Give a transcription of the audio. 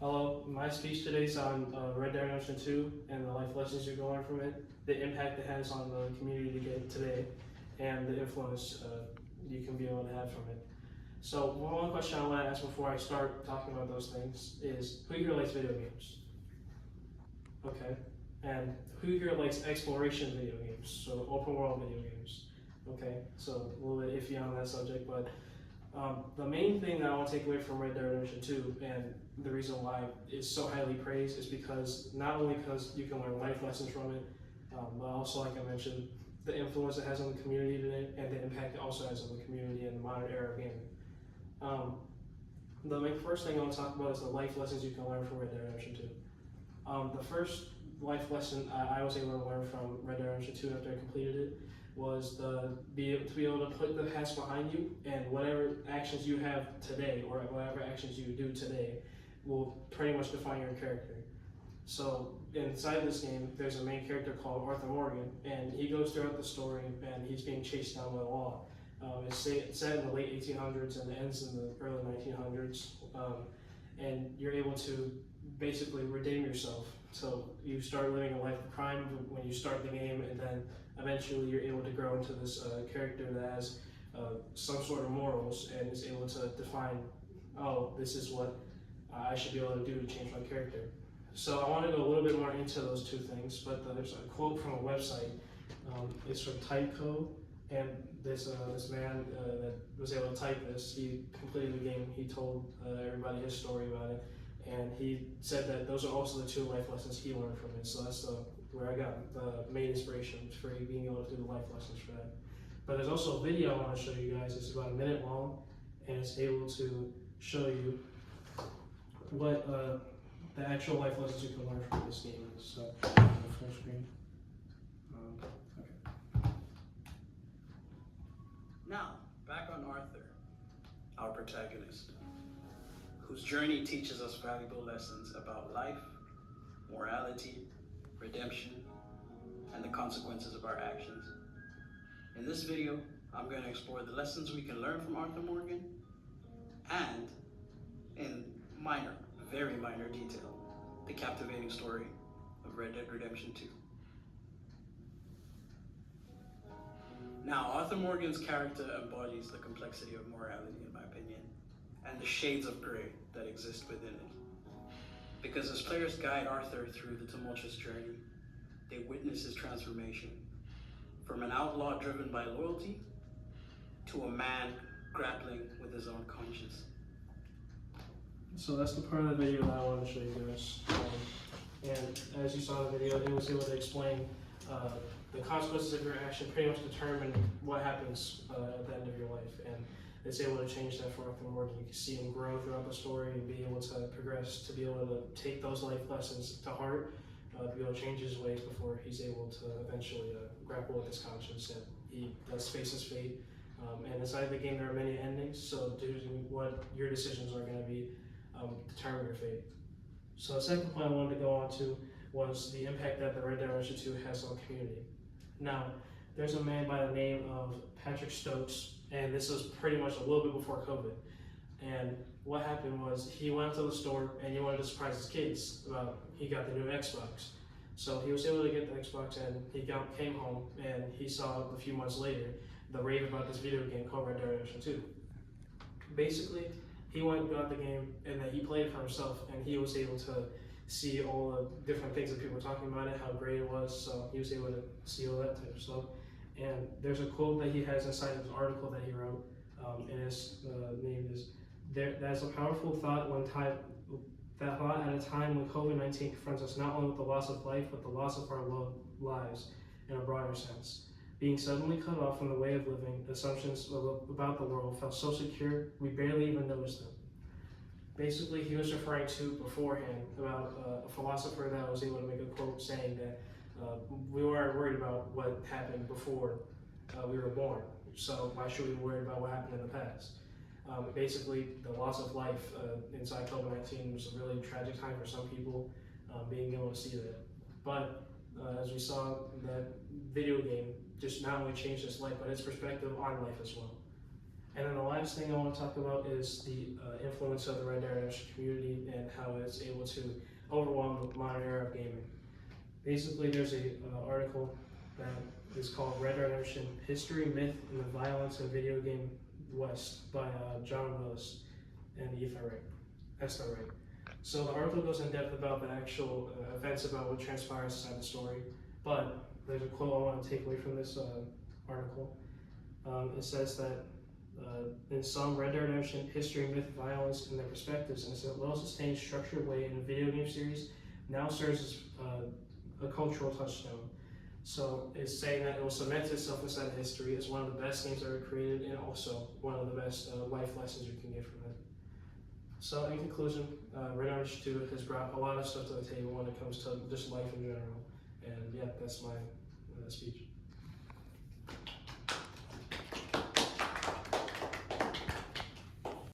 Hello, my speech today is on Red Dead Redemption 2 and the life lessons you can learn from it, the impact it has on the community today, and the influence you can be able to have from it. So, one question I want to ask before I start talking about those things is, who here likes video games? Okay. And who here likes exploration video games, so open world video games? Okay, so a little bit iffy on that subject, but the main thing that I want to take away from Red Dead Redemption 2 and the reason why it's so highly praised is because not only because you can learn life lessons from it, but also, like I mentioned, the influence it has on the community today and the impact it also has on the community in the modern era of gaming. The first thing I want to talk about is the life lessons you can learn from Red Dead Redemption 2. The first life lesson I was able to learn from Red Dead Redemption 2 after I completed it was to be able to put the past behind you, and whatever actions you have today or whatever actions you do today will pretty much define your character. So inside this game, there's a main character called Arthur Morgan, and he goes throughout the story and he's being chased down by the law. It's set in the late 1800s and ends in the early 1900s, and you're able to basically redeem yourself. So you start living a life of crime when you start the game, and then eventually you're able to grow into this character that has some sort of morals and is able to define, oh, this is what I should be able to do to change my character. So I want to go a little bit more into those two things, but there's a quote from a website. It's from Typeco, and this man that was able to type this, he completed the game. He told everybody his story about it, and he said that those are also the two life lessons he learned from it. So that's where I got the main inspiration for being able to do the life lessons for that. But there's also a video I want to show you guys. It's about a minute long, and it's able to show you what the actual life lessons you can learn from this game is. So, full screen. Okay. Now, back on Arthur, our protagonist, whose journey teaches us valuable lessons about life, morality, redemption, and the consequences of our actions. In this video, I'm going to explore the lessons we can learn from Arthur Morgan, and in very minor detail, the captivating story of Red Dead Redemption 2. Now, Arthur Morgan's character embodies the complexity of morality, in my opinion, and the shades of gray that exist within it. Because as players guide Arthur through the tumultuous journey, they witness his transformation from an outlaw driven by loyalty to a man grappling with his own conscience. So that's the part of the video that I wanted to show you guys. And as you saw in the video, it was able to explain the consequences of your action pretty much determine what happens at the end of your life. And it's able to change that for Arthur Morgan. You can see him grow throughout the story and be able to progress, to be able to take those life lessons to heart, to be able to change his ways before he's able to eventually grapple with his conscience, and he does face his fate. And inside the game there are many endings, so what your decisions are going to be determine your fate. So the second point I wanted to go on to was the impact that the Red Dead Redemption 2 has on the community. Now, there's a man by the name of Patrick Stokes, and this was pretty much a little bit before COVID. And what happened was he went to the store and he wanted to surprise his kids about he got the new Xbox. So he was able to get the Xbox, and he came home and he saw a few months later the rave about this video game called Red Dead Redemption 2. Basically, he went and got the game, and then he played it for himself, and he was able to see all the different things that people were talking about it, how great it was. So he was able to see all that type of stuff. And there's a quote that he has inside of his article that he wrote, and his name is, "That's a powerful thought at a time when COVID-19 confronts us not only with the loss of life, but the loss of our lives in a broader sense. Being suddenly cut off from the way of living, assumptions about the world felt so secure, we barely even noticed them." Basically, he was referring to beforehand about a philosopher that was able to make a quote saying that we weren't worried about what happened before we were born, so why should we be worried about what happened in the past? Basically, the loss of life inside COVID-19 was a really tragic time for some people, being able to see that. But as we saw, that video game just not only changed his life, but his perspective on life as well. And then the last thing I want to talk about is the influence of the Red Dead Redemption community and how it's able to overwhelm the modern era of gaming. Basically, there's a article that is called Red Dead Redemption: History, Myth, and the Violence of Video Game West by John Willis and Esther Wright. So the article goes in depth about the actual events about what transpires inside the story, but there's a quote I want to take away from this article. It says that in some, Red Dead Redemption: History, Myth, Violence, and their perspectives in a well-sustained, structured way in a video game series now serves as a cultural touchstone. So it's saying that it will cement itself inside history as one of the best games ever created, and also one of the best life lessons you can get from it. So in conclusion, Red Dead Redemption 2 has brought a lot of stuff to the table when it comes to just life in general. And yeah, that's my speech.